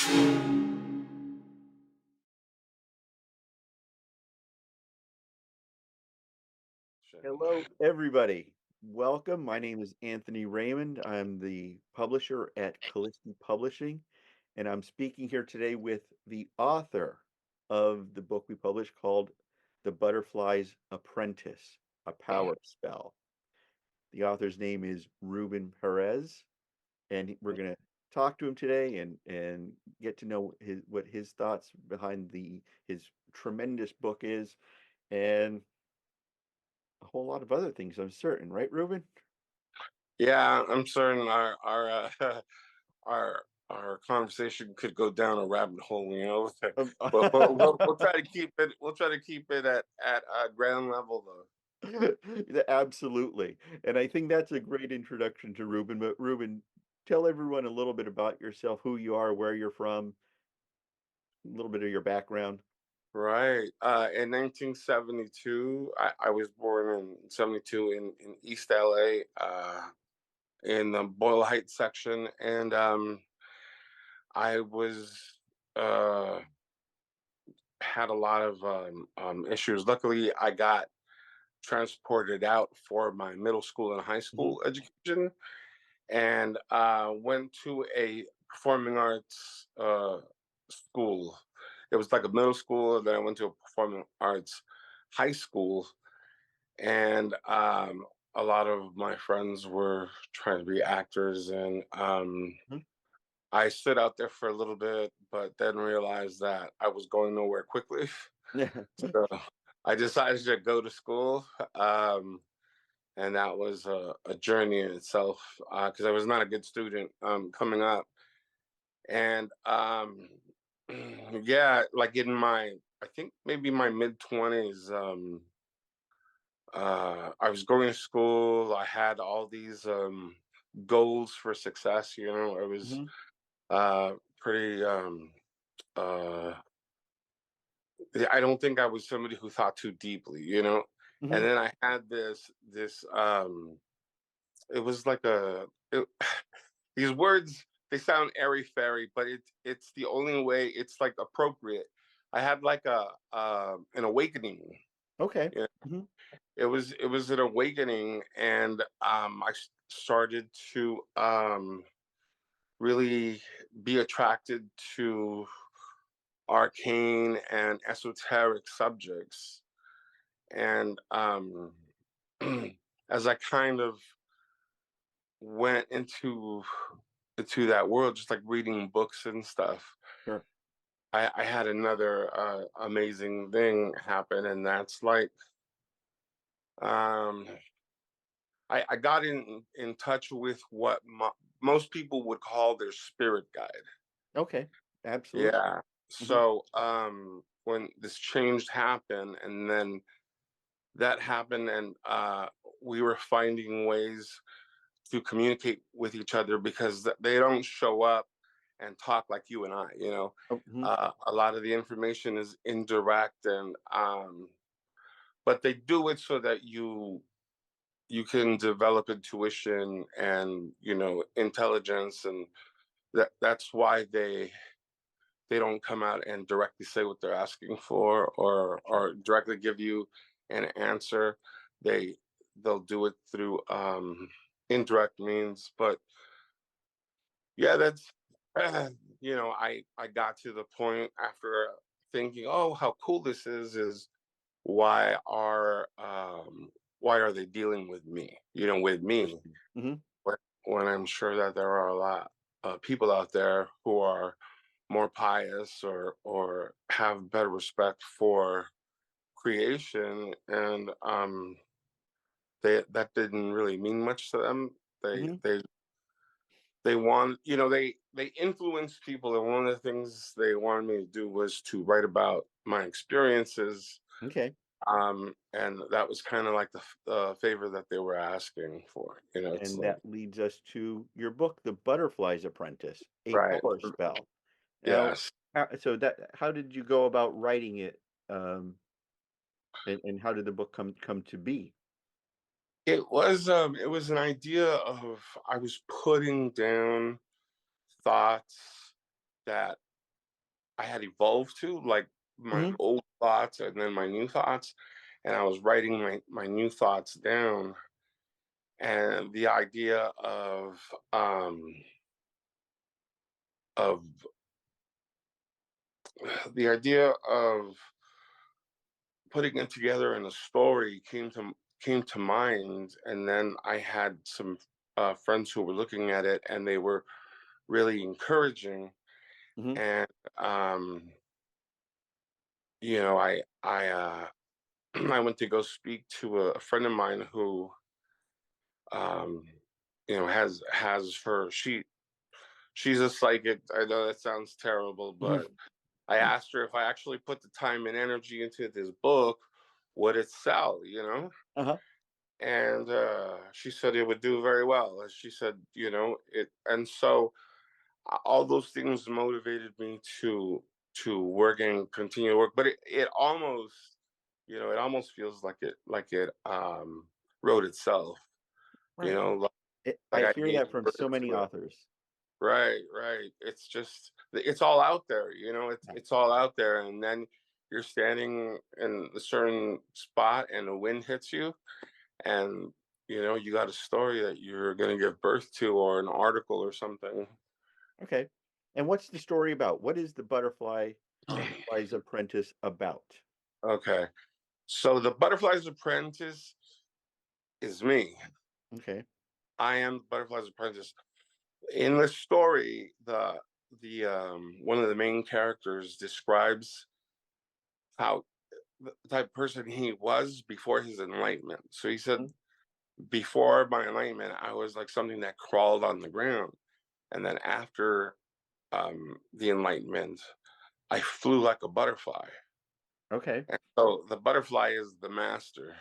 Hello, everybody. Welcome. My name is Anthony Raymond. I'm the publisher at Callisti Publishing, and I'm speaking here today with the author of the book we published called The Butterfly's Apprentice, A Power Spell. The author's name is Ruben Perez, and we're going to talk to him today and get to know what his thoughts behind his tremendous book is, and a whole lot of other things, I'm certain, right, Ruben? Yeah, I'm certain our our conversation could go down a rabbit hole, Um, but we'll try to keep it. We'll try to keep it at ground level, though. yeah, absolutely. And I think that's a great introduction to Ruben. But Ruben, tell everyone a little bit about yourself, who you are, where you're from, a little bit of your background. Right. In 1972, I was born in '72 in East LA, in the Boyle Heights section, and I was uh, had a lot of issues. Luckily, I got transported out for my middle school and high Hmm. school education, and went to a performing arts school. It was like a middle school, and then I went to a performing arts high school, and a lot of my friends were trying to be actors, and I stood out there for a little bit, but then realized that I was going nowhere quickly. Yeah. So I decided to go to school. And that was a journey in itself, because I was not a good student coming up, and yeah, like in my, I think maybe my mid 20s, I was going to school. I had all these goals for success. I was Hmm. pretty. Uh, I don't think I was somebody who thought too deeply. And Hmm. then I had this. It was like these words, they sound airy fairy, but it's the only way. It's like appropriate. I had like a an awakening. Okay. Yeah, Hmm. it was an awakening, and I started to really be attracted to arcane and esoteric subjects, and as I kind of went into that world, just like reading books and stuff, Sure. I had another amazing thing happen, and that's like um, I got in touch with what most people would call their spirit guide. Okay. Absolutely. Yeah. Hmm. So when this change happened, and then that happened, and we were finding ways to communicate with each other, because they don't show up and talk like you and I. Oh, mhm. A lot of the information is indirect, and but they do it so that you can develop intuition and intelligence, and that's why they don't come out and directly say what they're asking for, Sure. or directly give you an answer. they they'll do it through indirect means. But yeah, that's I got to the point after thinking, oh, how cool this is why are they dealing with me, with me, Interesting. Hmm. when, when I'm sure that there are a lot of people out there who are more pious, or have better respect for creation, and that didn't really mean much to them. They Hmm. they they want they influence people, and one of the things they wanted me to do was to write about my experiences, Okay. and that was kind of like the favor that they were asking for. It's And like, that leads us to your book, The Butterfly's Apprentice, A right. Power Spell. Now, Yes. how did you go about writing it, um, and how did the book come to be? It was an idea of, I was putting down thoughts that I had evolved to, like my Mhm. old thoughts and then my new thoughts, and I was writing my new thoughts down, and um of the idea of putting it together in a story came to mind, and then I had some friends who were looking at it, and they were really encouraging. Mhm. And um, I I went to go speak to a friend of mine who um, has her she's a psychic. I know that sounds terrible, Mhm. but I asked her if I actually put the time and energy into this book, would it sell? Uh-huh. And she said it would do very well. She said, it, and so all those things motivated me to work and continue to work. But it almost, it almost feels like it wrote itself. You Right. know, like, I like I hear gave that from birth so many to it. authors. Right, right. It's all out there. Yeah. It's all out there, and then you're standing in a certain spot, and the wind hits you, and you got a story that you're going to give birth to, or an article or something. Okay. And what's the story about? What is the Butterfly's Apprentice about? Okay, so the Butterfly's Apprentice is me. Okay. I am the Butterfly's Apprentice. In the story, the one of the main characters describes how the type of person he was before his enlightenment. So he said, Mhm. before my enlightenment, I was like something that crawled on the ground, and then after the enlightenment, I flew like a butterfly. Okay. And so the butterfly is the master,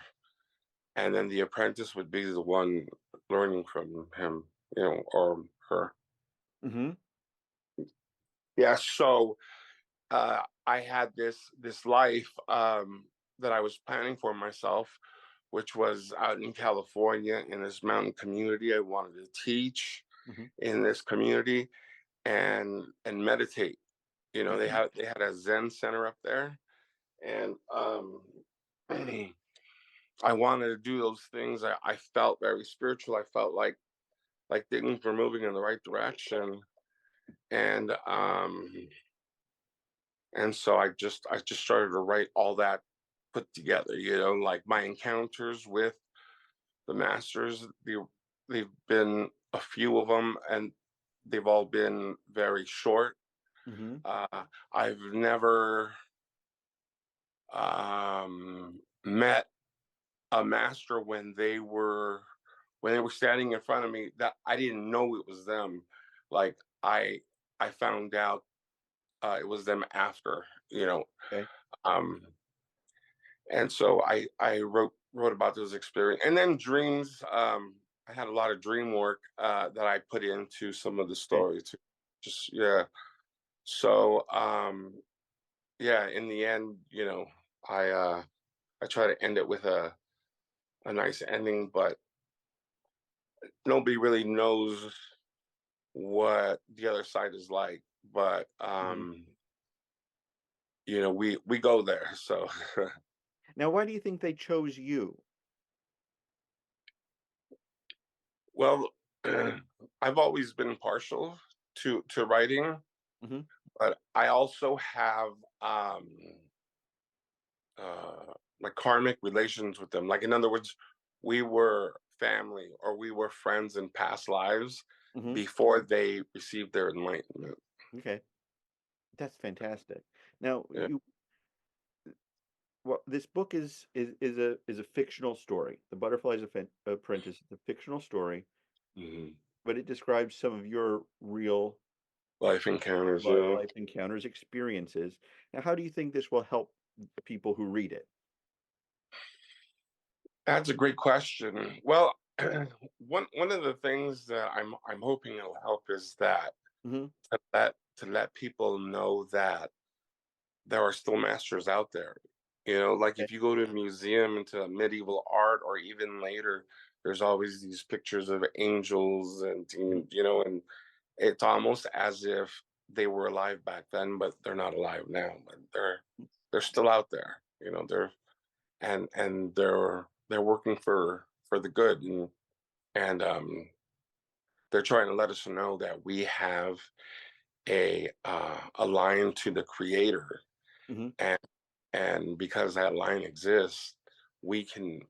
and then the apprentice would be the one learning from him, or her. Mhm. Yeah. So I had this life that I was planning for myself, which was out in California in this mountain community. I wanted to teach Mhm. in this community and meditate. Okay. They had a Zen center up there, and I wanted to do those things. I felt very spiritual. I felt like things were moving in the right direction, and so I just started to write all that put together. Like my encounters with the masters. They've been a few of them, and they've all been very short. Mhm. I've never met a master when they were standing in front of me that I didn't know it was them. Like I I found out it was them after, Okay. Um, and so I wrote about those experience, and then dreams. I had a lot of dream work that I put into some of the Okay. stories. Just yeah. So yeah, in the end, I uh, I try to end it with a nice ending, but nobody really knows what the other side is like. But Mhm. we go there. So Now, why do you think they chose you? well, I've always been partial to writing, Mhm. but I also have um like karmic relations with them. Like, in other words, we were family, or we were friends in past lives Mhm. before they received their enlightenment. Okay. That's fantastic. Now, Yeah. this book is a fictional story. The Apprentice is a fictional story, Hmm. but it describes some of your real Life encounters. life encounters, experiences. Now, how do you think this will help the people who read it? That's a great question. Well, one of the things that I'm hoping it'll help is that Mhm. to let people know that there are still masters out there. Like Okay. if you go to a museum into medieval art, or even later, there's always these pictures of angels and Mhm. and it's almost as if they were alive back then, but they're not alive now. But they're still out there. They're and they're working for the good, and they're trying to let us know that we have a line to the Creator, Hmm. and because that line exists, we can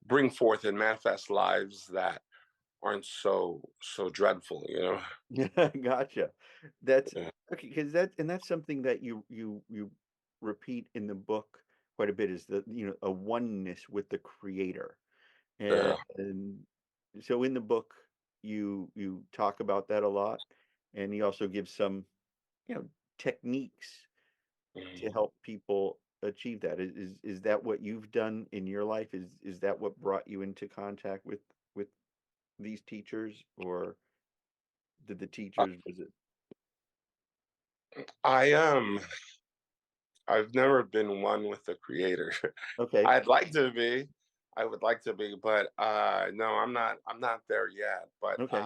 bring forth and manifest lives that aren't so dreadful. Yeah, gotcha. That's Yeah, okay, because that's something that you repeat in the book quite a bit is a oneness with the creator. yeah. And so in the book you talk about that a lot, and you also give some, you know, techniques to Mhm. help people achieve that. Is that what you've done in your life? Is that what brought you into contact with these teachers, or did the Uh, teachers was it I I've never been one with the Creator. okay, I'd like to be. I would like to be, but no, I'm not there yet. But okay.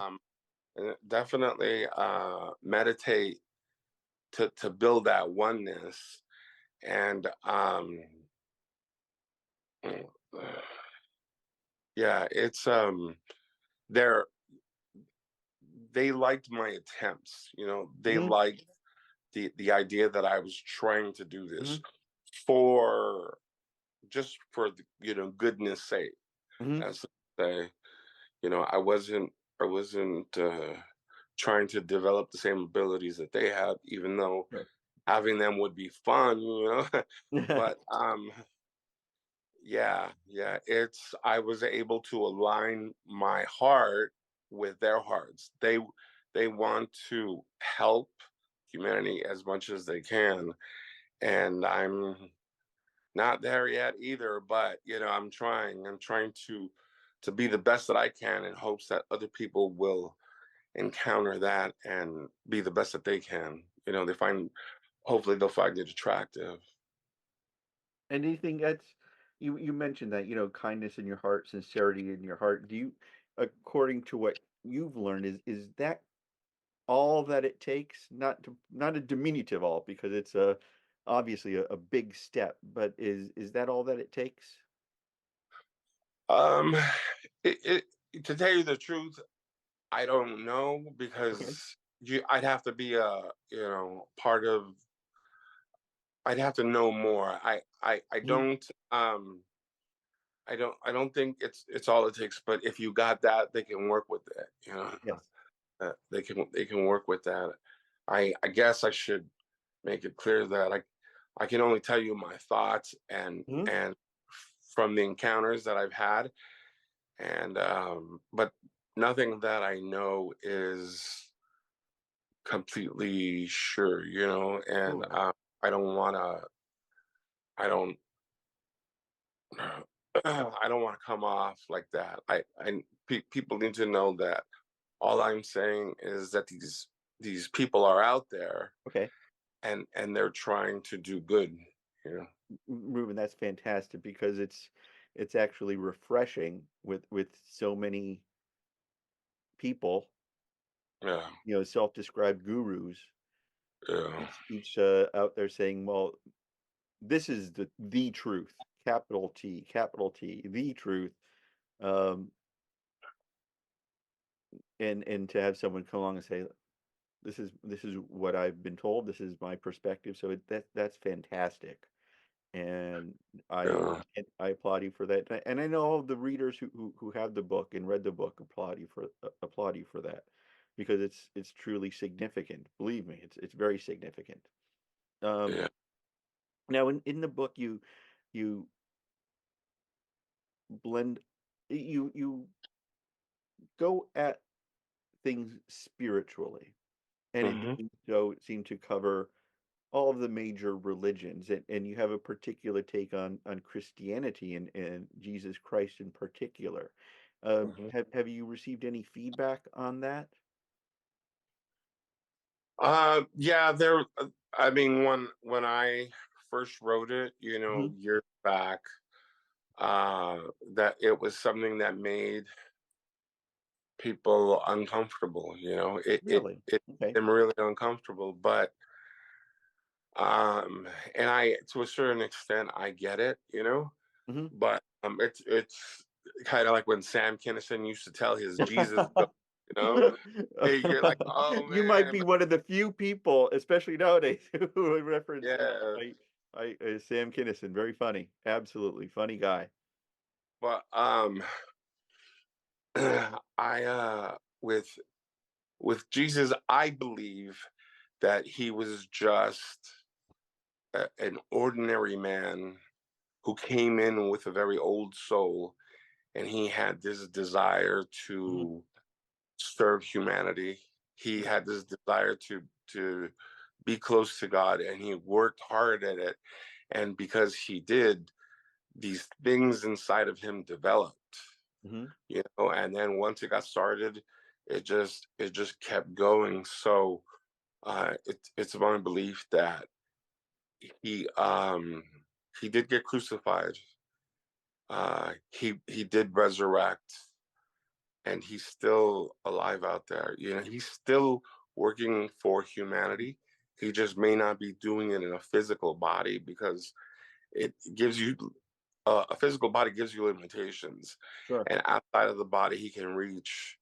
definitely meditate to build that oneness, and mm, yeah, it's they're they liked my attempts. They Hmm. liked the idea that I was trying to do this Hmm. for just for the goodness sake. Hmm. As they say, I wasn't trying to develop the same abilities that they had, even though Sure. having them would be fun. But yeah, it's I was able to align my heart with their hearts. They want to help humanity as much as they can, and I'm not there yet either, but I'm trying to be the best that I can in hopes that other people will encounter that and be the best that they can. They find hopefully they'll find it attractive. Anything that's you mentioned that, kindness in your heart, sincerity in your heart. Do you, according to what you've learned, is that all that it takes? Not a diminutive all, because it's obviously a big step, but is that all that it takes? Um to tell you the truth, I don't know Okay. because I'd have to be part of. I'd have to know more. I Mhm. don't think it's all it takes, but if you got that, they can work with it. Yes. They can work with that. I guess I should make it clear that I can only tell you my thoughts Mhm. and from the encounters that I've had, and but nothing that I know is completely sure. And Sure. I don't want to. I don't. I don't want to come off like that. People need to know that all I'm saying is that these people are out there, Okay. and they're trying to do good. You know. Ruben, that's fantastic, because it's actually refreshing with so many people, Yeah. self-described gurus, Yeah. each out there saying, well, this is the truth, capital T, the truth. Um, and to have someone come along and say, this is what I've been told, this is my perspective. So that's fantastic. And I Yeah. I applaud you for that. And I know all the readers who have the book and read the book applaud you for that, because it's truly significant. Believe me, it's very significant. Um, Yeah. Now in the book you blend you go at things spiritually, and in Hmm. doing so it seemed to cover all of the major religions, and you have a particular take on Christianity and Jesus Christ in particular. Hmm. Have you received any feedback on that? Yeah. There. I mean, when I first wrote it, Hmm. years back, that it was something that made people uncomfortable. You know, Really? it Okay. made them really uncomfortable. But and I, to a certain extent, I get it. You know, Mhm. but it's kind of like when Sam Kinison used to tell his Jesus joke. You know, you're like, oh You might man, be but one of the few people, especially nowadays, who would reference, yeah, Sam Kinison, very funny, absolutely funny guy. but I with Jesus, I believe that he was just an ordinary man who came in with a very old soul, and he had this desire Mhm, to serve humanity. He yeah, had this desire to be close to God, and he worked hard at it. And because he did, these things inside of him developed. mhm, You know, and then once it got started, it just kept going. So it's my belief that he um he did get crucified. He did resurrect, and he's still alive out there. You know, he's still working for mhm, humanity. He just may not be doing it in a physical body because it gives you a physical body gives you limitations, sure, and outside of the body, he can reach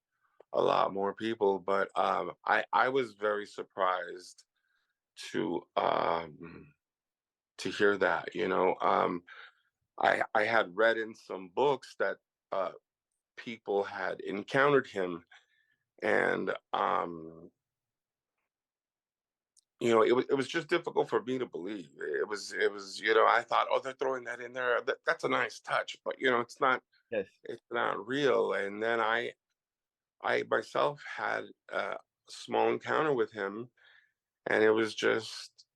a lot more people. But I was very surprised to to hear that. You know, I had read in some books that uh, people had encountered him, and you know, it was just difficult for me to believe. It was you know, I thought, oh, they're throwing that in there. That's a nice touch, but you know, yes, it's not real. And then I myself had a small encounter with him, and it was just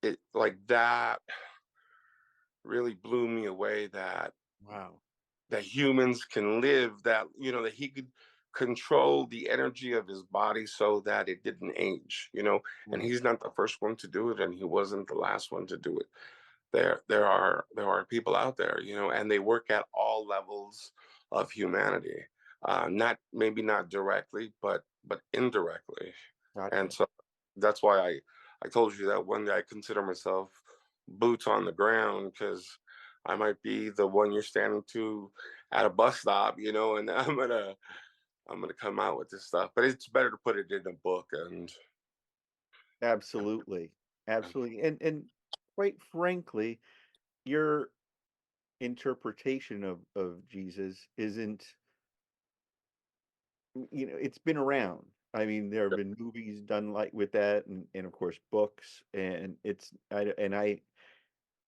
it like that really blew me away wow, that humans can live, that you know, that he could control the energy of his body so that it didn't age, you know. And right, he's not the first one to do it, and he wasn't the last one to do it. There are people out there, you know, and they work at all levels of humanity, not maybe not directly, but indirectly. And gotcha. so that's why I told you that one day I consider myself boots on the ground, because I might be the one you're standing to at a bus stop, you know, and I'm gonna come out with this stuff. But it's better to put it in a book. Absolutely, absolutely, and quite frankly, your interpretation of Jesus isn't it's been around. I mean, there have been movies done like with that and of course books and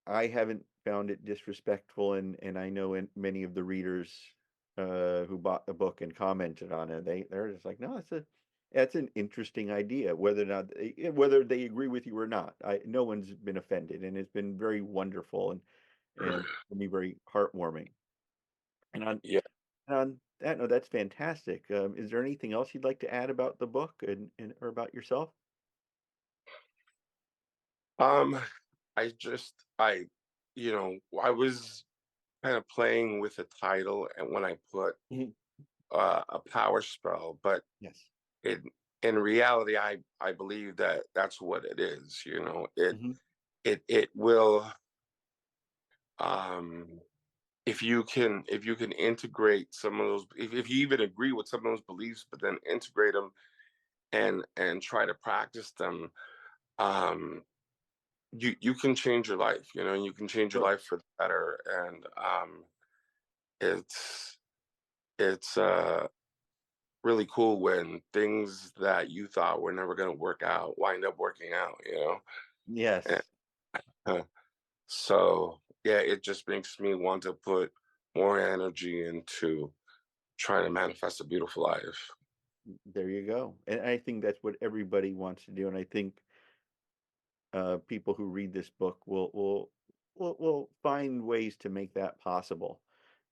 I haven't found it disrespectful and I know many of the readers who bought the book and commented on it they're just like no that's an interesting idea whether or not whether they agree with you or not. I no one's been offended and it's been very wonderful and for me very heartwarming. And Yeah. on that note, that's fantastic. Is there anything else you'd like to add about the book and or about yourself? Um, I, you know, I was kind of playing with the title, and when I put Mhm. a power spell, but Yes. in in reality, I believe that that's what it is. You know, Mhm. it will um if you can integrate some of those, if you even agree with some of those beliefs, but then integrate them and try to practice them, um you can change your life, you know, you can change your Sure. life for the better. And it's it's really cool when things that you thought were never going to work out wind up working out, you know. And, Yes. uh, so yeah, it just makes me want to put more energy into trying to manifest a beautiful life. There you go. And I think that's what everybody wants to do. And I think people who read this book will find ways to make that possible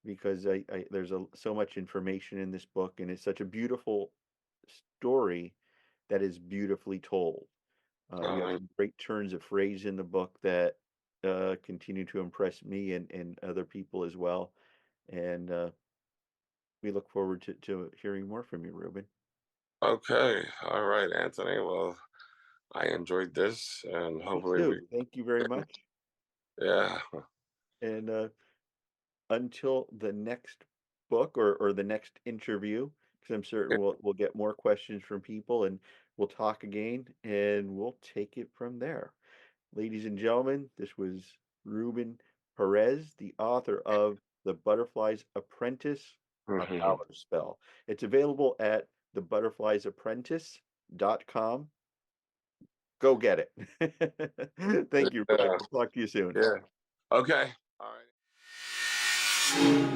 because there's so much information in this book and it's such a beautiful story that is beautifully told. You have um, some great turns of phrase in the book that continue to impress me and other people as well. And we look forward to hearing more from you, Ruben. Okay. All right, Anthony. Well, I enjoyed this, and Me hopefully we too. Thank you very can. much. Yeah. And until the next book or the next interview, because I'm certain we'll get more questions from people and we'll talk again and we'll take it from there. Ladies and gentlemen, this was Ruben Perez, the author of The Butterfly's Apprentice, A Power Spell. It's available at thebutterfliesapprentice.com. Go get it. Thank you, Ruben. Yeah. We'll talk to you soon. Yeah. Okay. All right.